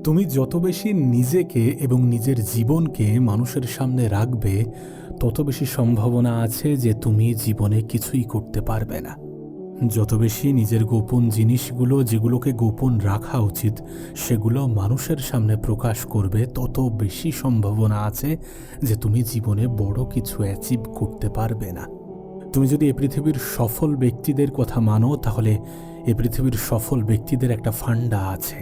তুমি যত বেশি নিজেকে এবং নিজের জীবনকে মানুষের সামনে রাখবে, তত বেশি সম্ভাবনা আছে যে তুমি জীবনে কিছুই করতে পারবে না। যত বেশি নিজের গোপন জিনিসগুলো, যেগুলোকে গোপন রাখা উচিত, সেগুলো মানুষের সামনে প্রকাশ করবে, তত বেশি সম্ভাবনা আছে যে তুমি জীবনে বড় কিছু অ্যাচিভ করতে পারবে না। তুমি যদি এ পৃথিবীর সফল ব্যক্তিদের কথা মানো, তাহলে এ পৃথিবীর সফল ব্যক্তিদের একটা ফান্ডা আছে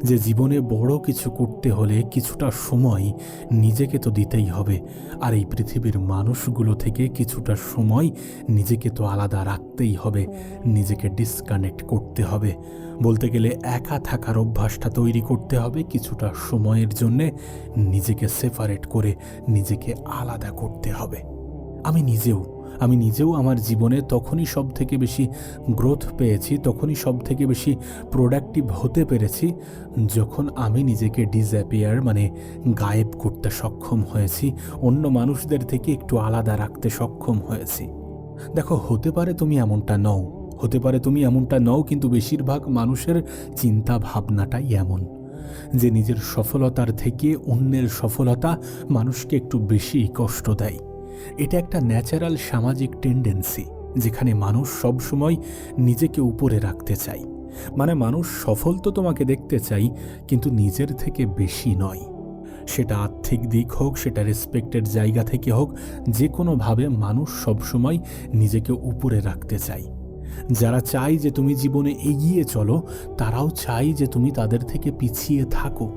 যে জীবনে বড় কিছু করতে হলে কিছুটা সময় নিজেকে তো দিতেই হবে, আর এই পৃথিবীর মানুষগুলো থেকে কিছুটা সময় নিজেকে তো আলাদা রাখতেই হবে, নিজেকে ডিসকানেক্ট করতে হবে। বলতে গেলে একা থাকার অভ্যাসটা তৈরি করতে হবে, কিছুটা সময়ের জন্যে নিজেকে সেপারেট করে নিজেকে আলাদা করতে হবে। আমি নিজেও আমার জীবনে তখনই সব থেকে বেশি গ্রোথ পেয়েছি, তখনই সব থেকে বেশি প্রোডাক্টিভ হতে পেরেছি, যখন আমি নিজেকে ডিসঅ্যাপিয়ার গায়েব করতে সক্ষম হয়েছি, অন্য মানুষদের থেকে একটু আলাদা রাখতে সক্ষম হয়েছি। দেখো, হতে পারে তুমি এমনটা নও, কিন্তু বেশিরভাগ মানুষের চিন্তা ভাবনাটাই এমন যে নিজের সফলতার থেকে অন্যের সফলতা মানুষকে একটু বেশি কষ্ট দেয়। এটা একটা ন্যাচারাল সামাজিক টেন্ডেন্সি, যেখানে মানুষ সবসময় নিজেকে উপরে রাখতে চায়। মানুষ সফল তো তোমাকে দেখতে চাই, কিন্তু নিজের থেকে বেশি নয়। সেটা আর্থিক দিক হোক, সেটা রেসপেক্টের জায়গা থেকে হোক, যে কোনোভাবে মানুষ সবসময় নিজেকে উপরে রাখতে চায়। যারা চায় যে তুমি জীবনে এগিয়ে চলো, তারাও চায় যে তুমি তাদের থেকে পিছিয়ে থাকো।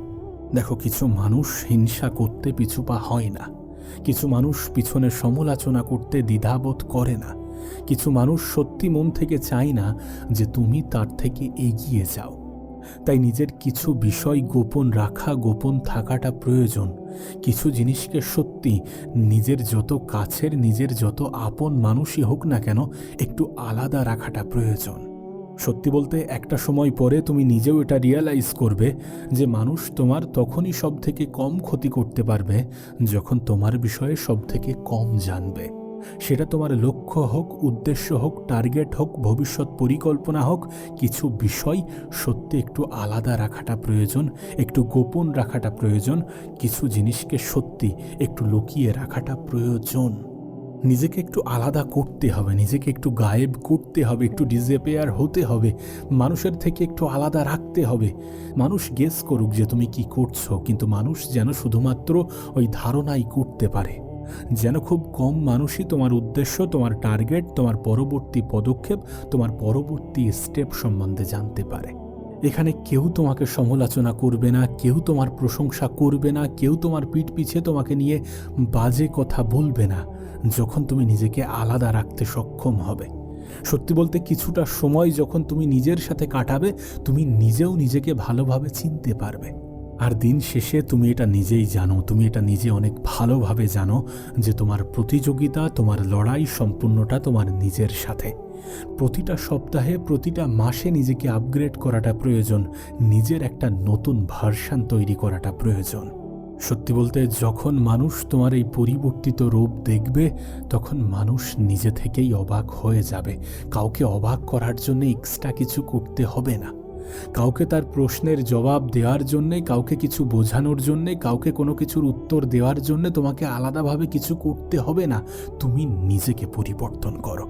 দেখো, কিছু মানুষ হিংসা করতে পিছুপা হয় না, কিছু মানুষ পিছনে সমালোচনা করতে দ্বিধাবোধ করে না, কিছু মানুষ সত্যি মন থেকে চায় না যে তুমি তার থেকে এগিয়ে যাও। তাই নিজের কিছু বিষয় গোপন রাখা, গোপন থাকাটা প্রয়োজন। কিছু জিনিসকে সত্যি নিজের যত কাছের, নিজের যত আপন মানুষই হোক না কেন, একটু আলাদা রাখাটা প্রয়োজন। সত্যি বলতে, একটা সময় পরে তুমি নিজেও এটা রিয়ালাইজ করবে যে মানুষ তোমার তখনই সব থেকে কম ক্ষতি করতে পারবে যখন তোমার বিষয়ে সব থেকে কম জানবে। সেটা তোমার লক্ষ্য হোক, উদ্দেশ্য হোক, টার্গেট হোক, ভবিষ্যৎ পরিকল্পনা হোক, কিছু বিষয় সত্যি একটু আলাদা রাখাটা প্রয়োজন, একটু গোপন রাখাটা প্রয়োজন, কিছু জিনিসকে সত্যি একটু লুকিয়ে রাখাটা প্রয়োজন। নিজেকে একটু আলাদা করতে হবে, নিজেকে একটু গায়েব করতে হবে, একটু ডিসঅ্যাপিয়ার হতে হবে, মানুষের থেকে একটু আলাদা রাখতে হবে। মানুষ গেস করুক যে তুমি কি করছো, কিন্তু মানুষ যেন শুধুমাত্র ওই ধারণাই করতে পারে, যেন খুব কম মানুষই তোমার উদ্দেশ্য, তোমার টার্গেট, তোমার পরবর্তী পদক্ষেপ, তোমার পরবর্তী স্টেপ সম্বন্ধে জানতে পারে। এখানে কেউ তোমাকে সমালোচনা করবে না, কেউ তোমার প্রশংসা করবে না, কেউ তোমার পিঠ পিছে তোমাকে নিয়ে বাজে কথা বলবে না, যখন তুমি নিজেকে আলাদা রাখতে সক্ষম হবে। সত্যি বলতে, কিছুটা সময় যখন তুমি নিজের সাথে কাটাবে, তুমি নিজেও নিজেকে ভালোভাবে চিনতে পারবে। আর দিন শেষে তুমি এটা নিজেই জানো, তুমি এটা নিজে অনেক ভালোভাবে জানো যে তোমার প্রতিযোগিতা, তোমার লড়াই সম্পূর্ণটা তোমার নিজের সাথে। প্রতিটা সপ্তাহে, প্রতিটা মাসে নিজেকে আপগ্রেড করাটা প্রয়োজন, নিজের একটা নতুন ভার্সন তৈরি করাটা প্রয়োজন। সত্যি বলতে, যখন মানুষ তোমার এই পরিবর্তিত রূপ দেখবে, তখন মানুষ নিজে থেকেই অবাক হয়ে যাবে। কাউকে অবাক করার জন্য এক্সট্রা কিছু করতে হবে না, কাউকে তার প্রশ্নের জবাব দেওয়ার জন্যে, কাউকে কিছু বোঝানোর জন্যে, কাউকে কোনো কিছুর উত্তর দেওয়ার জন্যে তোমাকে আলাদাভাবে কিছু করতে হবে না। তুমি নিজেকে পরিবর্তন করো।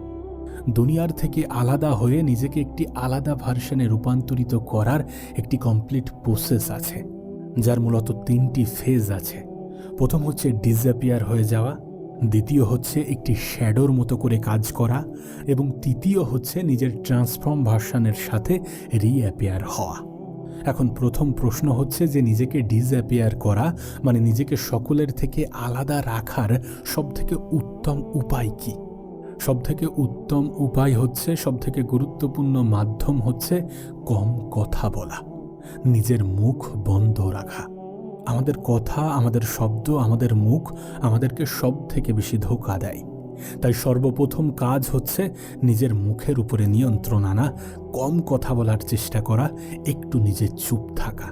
দুনিয়ার থেকে আলাদা হয়ে নিজেকে একটি আলাদা ভার্সনে রূপান্তরিত করার একটি কমপ্লিট প্রসেস আছে, যার মূলত 3টি ফেজ আছে। প্রথম হচ্ছে ডিসঅ্যাপিয়ার হয়ে যাওয়া, দ্বিতীয় হচ্ছে একটি শ্যাডোর মতো করে কাজ করা, এবং তৃতীয় হচ্ছে নিজের ট্রান্সফর্ম ভার্সনের সাথে রিঅ্যাপিয়ার হওয়া। এখন প্রথম প্রশ্ন হচ্ছে যে নিজেকে ডিসঅ্যাপিয়ার করা, নিজেকে সকলের থেকে আলাদা রাখার সবথেকে উত্তম উপায় কি? সবথেকে উত্তম উপায় হচ্ছে, সবথেকে গুরুত্বপূর্ণ মাধ্যম হচ্ছে কম কথা বলা, নিজের মুখ বন্ধ রাখা। আমাদের কথা, আমাদের শব্দ, আমাদের মুখ আমাদেরকে সব থেকে বেশি ধোঁকা দেয়। তাই সর্বপ্রথম কাজ হচ্ছে নিজের মুখের উপরে নিয়ন্ত্রণ আনা, কম কথা বলার চেষ্টা করা, একটু নিজে চুপ থাকা।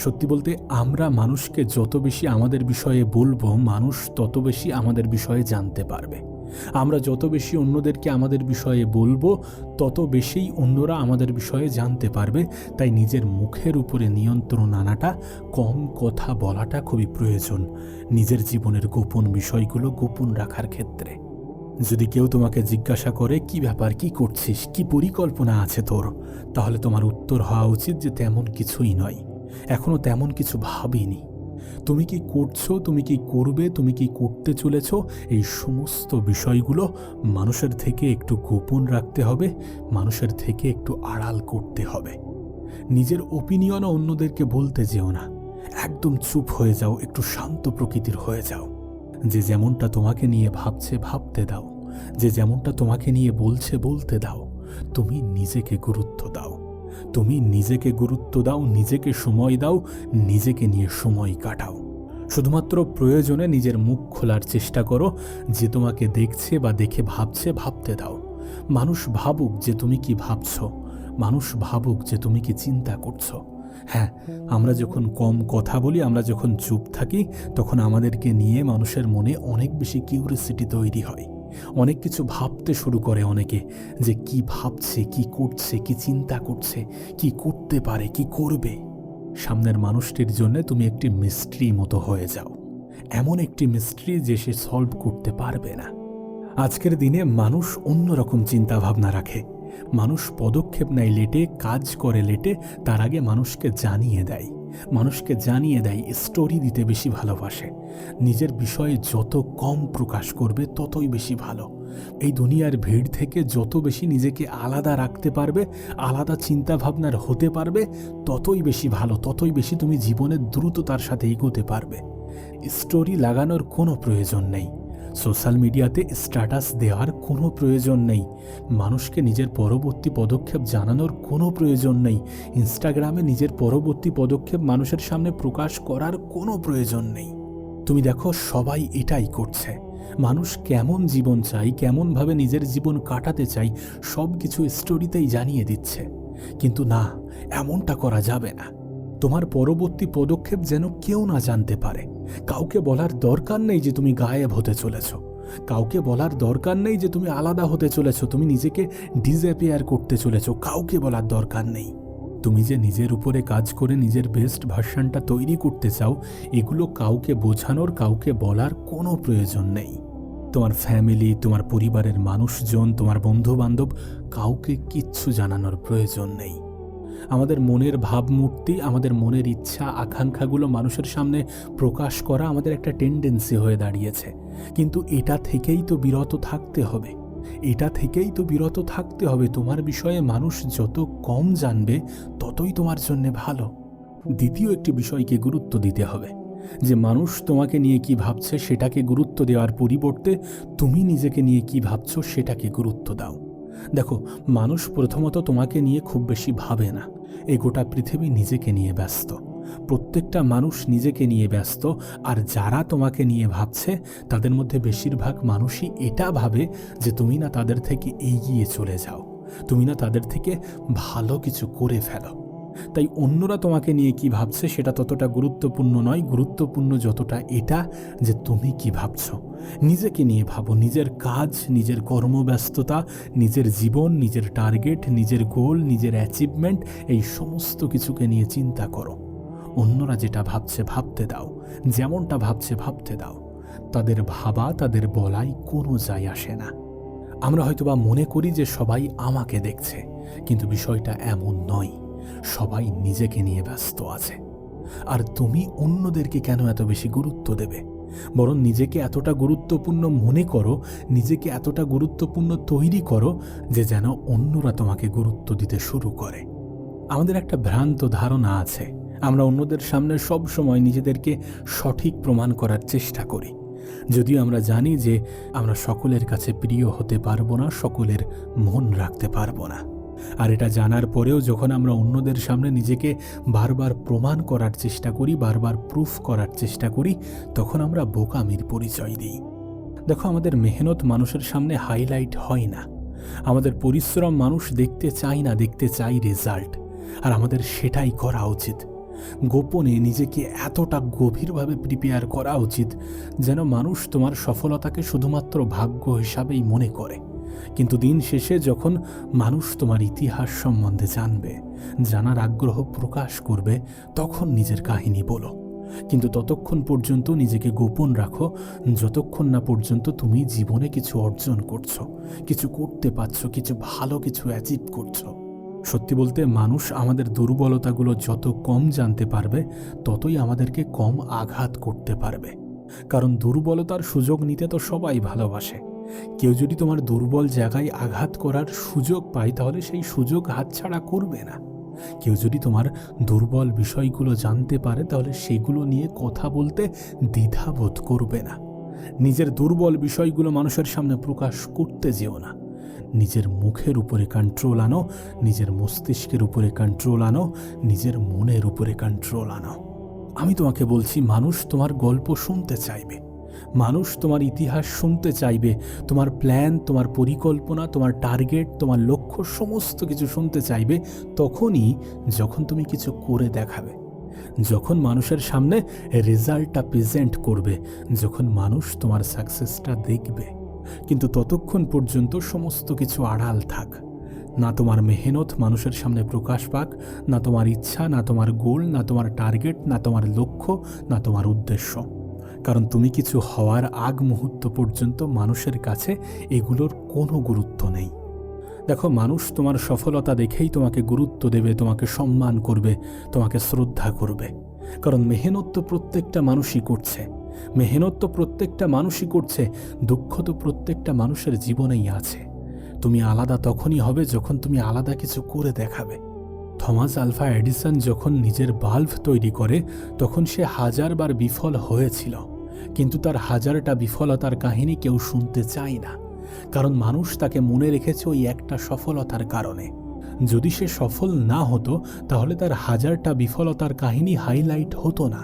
সত্যি বলতে, আমরা মানুষকে যত বেশি আমাদের বিষয়ে বলবো, মানুষ তত বেশি আমাদের বিষয়ে জানতে পারবে। আমরা যত বেশি অন্যদেরকে আমাদের বিষয়ে বলবো তত বেশি অন্যরা আমাদের বিষয়ে জানতে পারবে। তাই নিজের মুখের উপরে নিয়ন্ত্রণ আনাটা, কম কথা বলাটা খুবই প্রয়োজন নিজের জীবনের গোপন বিষয়গুলো গোপন রাখার ক্ষেত্রে। যদি কেউ তোমাকে জিজ্ঞাসা করে কি ব্যাপার, কি করছিস, কি পরিকল্পনা আছে তোর, তাহলে তোমার উত্তর হওয়া উচিত যে তেমন কিছুই নয়, এখনো তেমন কিছু ভাবিনি। তুমি কি করছো, তুমি কি করবে, তুমি কি করতে চলেছ, এই সমস্ত বিষয়গুলো মানুষের থেকে একটু গোপন রাখতে হবে, মানুষের থেকে একটু আড়াল করতে হবে। নিজের ওপিনিয়নও অন্যদেরকে বলতে যেও না, একদম চুপ হয়ে যাও, একটু শান্ত প্রকৃতির হয়ে যাও। যে যেমনটা তোমাকে নিয়ে ভাবছে ভাবতে দাও, যে যেমনটা তোমাকে নিয়ে বলছে বলতে দাও। তুমি নিজেকে গুরুত্ব দাও, তুমি নিজেকে গুরুত্ব দাও, নিজেকে সময় দাও, নিজেকে নিয়ে সময় কাটাও। শুধুমাত্র প্রয়োজনে নিজের মুখ খোলার চেষ্টা করো, যে তোমাকে দেখছে বা দেখে ভাবছে ভাবতে দাও। মানুষ ভাবুক যে তুমি কি ভাবছো, মানুষ ভাবুক যে তুমি কি চিন্তা করছো। হ্যাঁ, আমরা যখন কম কথা বলি, আমরা যখন চুপ থাকি, তখন আমাদেরকে নিয়ে মানুষের মনে অনেক বেশি কিউরিওসিটি তৈরি হয়। অনেক কিছু ভাবতে শুরু করে অনেকে, যে কি ভাবছে, কি করছে, কি চিন্তা করছে, কি করতে পারে, কি করবে। সামনের মানুষটির জন্য তুমি একটি মিস্ট্রি মতো হয়ে যাও, এমন একটি মিস্ট্রি যে সে সলভ করতে পারবে না। আজকের দিনে মানুষ অন্যরকম চিন্তা ভাবনা রাখে। মানুষ পদক্ষেপ নেয় লেটে, কাজ করে লেটে, তার আগে মানুষকে জানিয়ে দেয়, স্টোরি দিতে বেশি ভালোবাসে। নিজের বিষয়ে যত কম প্রকাশ করবে ততই বেশি ভালো। এই দুনিয়ার ভিড় থেকে যত বেশি নিজেকে আলাদা রাখতে পারবে, আলাদা চিন্তা ভাবনার হতে পারবে, ততই বেশি ভালো, ততই বেশি তুমি জীবনের দ্রুততার সাথে এগোতে পারবে। স্টোরি লাগানোর কোনো প্রয়োজন নেই, সোশ্যাল মিডিয়াতে স্ট্যাটাস দেওয়ার কোনো প্রয়োজন নেই, মানুষকে নিজের পরবর্তী পদক্ষেপ জানানোর কোনো প্রয়োজন নেই, ইনস্টাগ্রামে নিজের পরবর্তী পদক্ষেপ মানুষের সামনে প্রকাশ করার কোনো প্রয়োজন নেই। তুমি দেখো, সবাই এটাই করছে। মানুষ কেমন জীবন চাই, কেমনভাবে নিজের জীবন কাটাতে চাই, সব কিছু স্টোরিতেই জানিয়ে দিচ্ছে। কিন্তু না, এমনটা করা যাবে না। তোমার পরবর্তী পদক্ষেপ যেন কেউ না জানতে পারে। কাউকে বলার দরকার নেই যে তুমি গায়েব হতে চলেছ, কাউকে বলার দরকার নেই যে তুমি আলাদা হতে চলেছ, তুমি নিজেকে ডিসঅ্যাপিয়ার করতে চলেছ, কাউকে বলার দরকার নেই। তুমি যে নিজের উপরে কাজ করে নিজের বেস্ট ভার্সনটা তৈরি করতে চাও, এগুলো কাউকে বোঝানোর, কাউকে বলার কোনো প্রয়োজন নেই। তোমার ফ্যামিলি, তোমার পরিবারের মানুষজন, তোমার বন্ধুবান্ধব, কাউকে কিচ্ছু জানানোর প্রয়োজন নেই। আমাদের মনের ভাবমূর্তি, আমাদের মনের ইচ্ছা আকাঙ্ক্ষাগুলো মানুষের সামনে প্রকাশ করা আমাদের একটা টেন্ডেন্সি হয়ে দাঁড়িয়েছে। কিন্তু এটা থেকেই তো বিরত থাকতে হবে, তোমার বিষয়ে মানুষ যত কম জানবে ততই তোমার জন্য ভালো। দ্বিতীয় একটি বিষয়কে গুরুত্ব দিতে হবে, যে মানুষ তোমাকে নিয়ে কি ভাবছে সেটাকে গুরুত্ব দেওয়ার পরিবর্তে তুমি নিজেকে নিয়ে কি ভাবছো সেটাকে গুরুত্ব দাও। দেখো, মানুষ প্রথমত তোমাকে নিয়ে খুব বেশি ভাবে না, এই গোটা পৃথিবী নিজেকে নিয়ে ব্যস্ত, প্রত্যেকটা মানুষ নিজেকে নিয়ে ব্যস্ত। আর যারা তোমাকে নিয়ে ভাবছে তাদের মধ্যে বেশিরভাগ মানুষই এটা ভাবে যে তুমি না তাদের থেকে এগিয়ে চলে যাও, তুমি না তাদের থেকে ভালো কিছু করে ফেলো। তাই অন্যরা তোমাকে নিয়ে কি ভাবছে সেটা ততটা গুরুত্বপূর্ণ নয়, গুরুত্বপূর্ণ যতটা এটা যে তুমি কি ভাবছো। নিজেকে নিয়ে ভাবো, নিজের কাজ, নিজের কর্মব্যস্ততা, নিজের জীবন, নিজের টার্গেট, নিজের গোল, নিজের অ্যাচিভমেন্ট, এই সমস্ত কিছুকে নিয়ে চিন্তা করো। অন্যরা যেটা ভাবছে ভাবতে দাও, যেমনটা ভাবছে ভাবতে দাও। তাদের ভাবা, তাদের বলাই কোনো যায় আসে না। আমরা হয়তোবা মনে করি যে সবাই আমাকে দেখছে, কিন্তু বিষয়টা এমন নয়। সবাই নিজেকে নিয়ে ব্যস্ত আছে। আর তুমি অন্যদেরকে কেন এত বেশি গুরুত্ব দেবে? বরং নিজেকে এতটা গুরুত্বপূর্ণ মনে করো, নিজেকে এতটা গুরুত্বপূর্ণ তৈরি করো যে যেন অন্যরা তোমাকে গুরুত্ব দিতে শুরু করে। আমাদের একটা ভ্রান্ত ধারণা আছে, আমরা অন্যদের সামনে সব সময় নিজেদেরকে সঠিক প্রমাণ করার চেষ্টা করি, যদিও আমরা জানি যে আমরা সকলের কাছে প্রিয় হতে পারবো না, সকলের মন রাখতে পারবো না। আর এটা জানার পরেও যখন আমরা অন্যদের সামনে নিজেকে বারবার প্রমাণ করার চেষ্টা করি, বারবার প্রুফ করার চেষ্টা করি, তখন আমরা বোকামির পরিচয় দিই। দেখো, আমাদের মেহনত মানুষের সামনে হাইলাইট হয় না, আমাদের পরিশ্রম মানুষ দেখতে চায় না, দেখতে চাই রেজাল্ট। আর আমাদের সেটাই করা উচিত। গোপনে নিজেকে এতটা গভীরভাবে প্রিপেয়ার করা উচিত যেন মানুষ তোমার সফলতাকে শুধুমাত্র ভাগ্য হিসাবেই মনে করে। কিন্তু দিন শেষে যখন মানুষ তোমার ইতিহাস সম্বন্ধে জানবে, জানার আগ্রহ প্রকাশ করবে, তখন নিজের কাহিনী বলো। কিন্তু ততক্ষণ পর্যন্ত নিজেকে গোপন রাখো, যতক্ষণ না পর্যন্ত তুমি জীবনে কিছু অর্জন করছো, কিছু করতে পারছো, কিছু ভালো কিছু অ্যাচিভ করছো। সত্যি বলতে মানুষ আমাদের দুর্বলতাগুলো যত কম জানতে পারবে, ততই আমাদেরকে কম আঘাত করতে পারবে। কারণ দুর্বলতার সুযোগ নিতে তো সবাই ভালোবাসে। কেউ যদি তোমার দুর্বল জায়গায় আঘাত করার সুযোগ পায়, তাহলে সেই সুযোগ হাতছাড়া করবে না। কেউ যদি তোমার দুর্বল বিষয়গুলো জানতে পারে, তাহলে সেগুলো নিয়ে কথা বলতে দ্বিধাবোধ করবে না। নিজের দুর্বল বিষয়গুলো মানুষের সামনে প্রকাশ করতে যেও না। নিজের মুখের উপরে কন্ট্রোল আনো, নিজের মস্তিষ্কের উপরে কন্ট্রোল আনো, নিজের মনের উপরে কন্ট্রোল আনো। আমি তোমাকে বলছি, মানুষ তোমার গল্প শুনতে চাইবে, মানুষ তোমার ইতিহাস শুনতে চাইবে, তোমার প্ল্যান, তোমার পরিকল্পনা, তোমার টার্গেট, তোমার লক্ষ্য, সমস্ত কিছু শুনতে চাইবে তখনই যখন তুমি কিছু করে দেখাবে, যখন মানুষের সামনে রেজাল্টটা প্রেজেন্ট করবে, যখন মানুষ তোমার সাকসেসটা দেখবে। কিন্তু ততক্ষণ পর্যন্ত সমস্ত কিছু আড়াল থাক। না তোমার মেহনত মানুষের সামনে প্রকাশ পাক, না তোমার ইচ্ছা, না তোমার গোল, না তোমার টার্গেট, না তোমার লক্ষ্য, না তোমার উদ্দেশ্য। কারণ তুমি কিছু হওয়ার আগ মুহূর্ত পর্যন্ত মানুষের কাছে এগুলোর কোনো গুরুত্ব নেই। দেখো, মানুষ তোমার সফলতা দেখেই তোমাকে গুরুত্ব দেবে, তোমাকে সম্মান করবে, তোমাকে শ্রদ্ধা করবে। কারণ মেহনত তো প্রত্যেকটা মানুষই করছে, মেহনত তো প্রত্যেকটা মানুষই করছে, দুঃখ তো প্রত্যেকটা মানুষের জীবনেই আছে। তুমি আলাদা তখনই হবে যখন তুমি আলাদা কিছু করে দেখাবে। থমাস আলভা এডিসন যখন নিজের বাল্ব তৈরি করে, তখন সে 1000 বার বিফল হয়েছিল, কিন্তু তার 1000টা বিফলতার কাহিনী কেউ শুনতে চায় না। কারণ মানুষ তাকে মনে রেখেছে ওই একটা সফলতার কারণে। যদি সে সফল না হতো, তাহলে তার 1000টা বিফলতার কাহিনী হাইলাইট হতো না।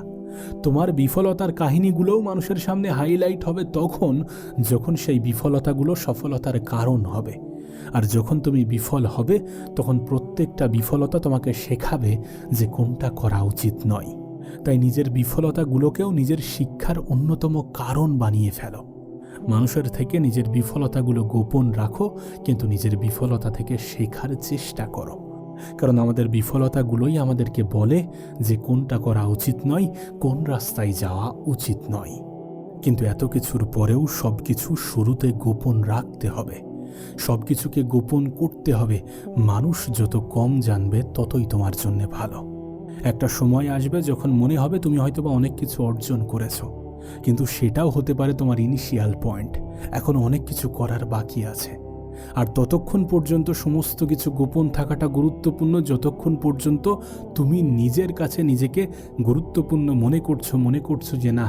তোমার বিফলতার কাহিনীগুলোও মানুষের সামনে হাইলাইট হবে তখন, যখন সেই বিফলতাগুলো সফলতার কারণ হবে। আর যখন তুমি বিফল হবে, তখন প্রত্যেকটা বিফলতা তোমাকে শেখাবে যে কোনটা করা উচিত নয়। তাই নিজের বিফলতাগুলোকেও নিজের শিক্ষার অন্যতম কারণ বানিয়ে ফেলো। মানুষের থেকে নিজের বিফলতাগুলো গোপন রাখো, কিন্তু নিজের বিফলতা থেকে শেখার চেষ্টা করো। কারণ আমাদের বিফলতাগুলোই আমাদেরকে বলে যে কোনটা করা উচিত নয়, কোন রাস্তায় যাওয়া উচিত নয়। কিন্তু এত কিছুর পরেও সব কিছু শুরুতে গোপন রাখতে হবে, সব কিছুকে গোপন করতে হবে। মানুষ যত কম জানবে, ততই তোমার জন্য ভালো। একটা সময় আসবে যখন মনে হবে তুমি হয়তোবা অনেক কিছু অর্জন করেছো, কিন্তু সেটাও হতে পারে তোমার ইনিশিয়াল পয়েন্ট। এখন অনেক কিছু করার বাকি আছে। আর ততক্ষণ পর্যন্ত সমস্ত কিছু গোপন থাকাটা গুরুত্বপূর্ণ, যতক্ষণ পর্যন্ত তুমি নিজের কাছে নিজেকে গুরুত্বপূর্ণ মনে করছো যে না,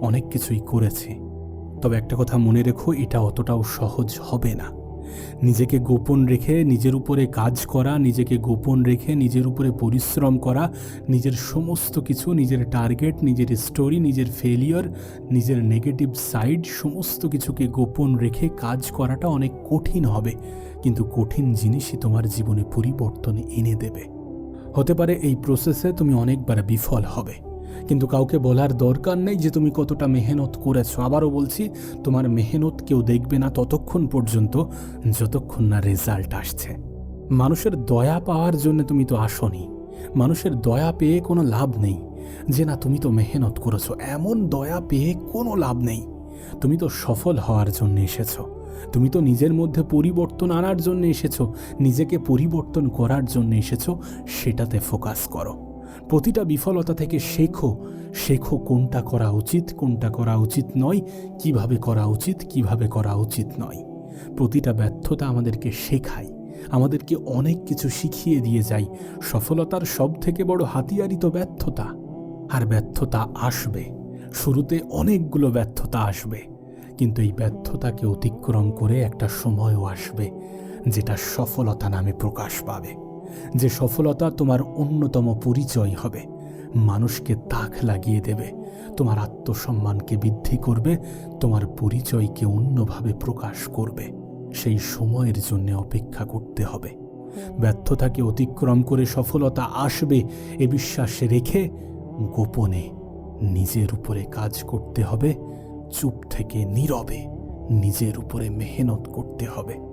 অনেক কিছুই করেছি। তবে একটা কথা মনে রেখো, এটা অতটাও সহজ হবে না। নিজেকে গোপন রেখে নিজের উপরে কাজ করা, নিজেকে গোপন রেখে নিজের উপরে পরিশ্রম করা, নিজের সমস্ত কিছু, নিজের টার্গেট, নিজের স্টোরি, নিজের ফেলিয়র, নিজের নেগেটিভ সাইড, সমস্ত কিছুকে গোপন রেখে কাজ করাটা অনেক কঠিন হবে। কিন্তু কঠিন জিনিসই তোমার জীবনে পরিবর্তন এনে দেবে। হতে পারে এই প্রসেসে তুমি অনেকবার বিফল হবে, কিন্তু কাউকে বলার দরকার নেই যে তুমি কতটা মেহনত করেছো। আবারও বলছি, তোমার মেহনত কেউ দেখবে না ততক্ষণ পর্যন্ত যতক্ষণ না রেজাল্ট আসছে। মানুষের দয়া পাওয়ার জন্য তুমি তো আসোনি। মানুষের দয়া পেয়ে কোনো লাভ নেই যে না তুমি তো মেহনত করেছো, এমন দয়া পেয়ে কোনো লাভ নেই। তুমি তো সফল হওয়ার জন্য এসেছো, তুমি তো নিজের মধ্যে পরিবর্তন আনার জন্য এসেছো, নিজেকে পরিবর্তন করার জন্য এসেছো। সেটাতে ফোকাস করো। প্রতিটা বিফলতা থেকে শেখো কোনটা করা উচিত, কোনটা করা উচিত নয়, কিভাবে করা উচিত, কিভাবে করা উচিত নয়। প্রতিটা ব্যর্থতা আমাদেরকে শেখায়, আমাদেরকে অনেক কিছু শিখিয়ে দিয়ে যায়। সফলতার সব থেকে বড় হাতিয়ারই তো ব্যর্থতা। আর ব্যর্থতা আসবে, শুরুতে অনেকগুলো ব্যর্থতা আসবে, কিন্তু এই ব্যর্থতাকে অতিক্রম করে একটা সময়ও আসবে যেটা সফলতা নামে প্রকাশ পাবে। যে সফলতা তোমার অন্যতম পরিচয় হবে, মানুষকে তাক লাগিয়ে দেবে, তোমার আত্মসম্মানকে বৃদ্ধি করবে, তোমার পরিচয়কে অন্যভাবে প্রকাশ করবে। সেই সময়ের জন্য অপেক্ষা করতে হবে। ব্যর্থতাকে অতিক্রম করে সফলতা আসবে এ বিশ্বাস রেখে গোপনে নিজের উপরে কাজ করতে হবে, চুপ থেকে নীরবে নিজের উপরে মেহনত করতে হবে।